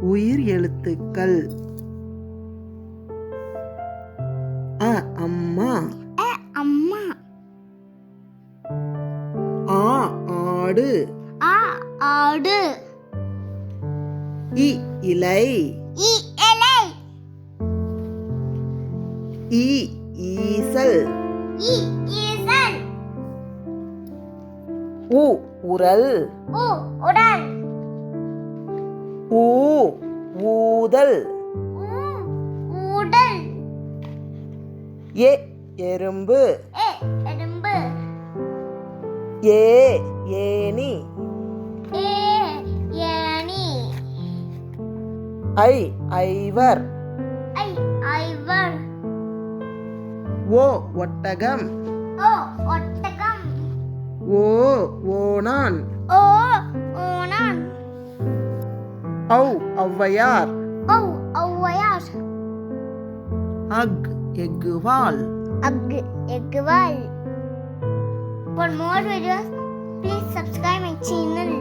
உயிர் எழுத்துக்கள். அ அம்மா. அம்மா. ஆ ஆடு. ஆடு. இ இலை. இலை. ஈசல். ஈசல். உரல். உடல். ஊதல். ஊடல். எறும்பு. எறும்பு. ஏணி. ஏணி. ஐவர். ஐவர். ஒட்டகம். ஒட்டகம். ஓணான். ஓணான். Avvaiyar. Avvaiyar. எக்குவால். எக்குவால். For more videos, please subscribe my channel.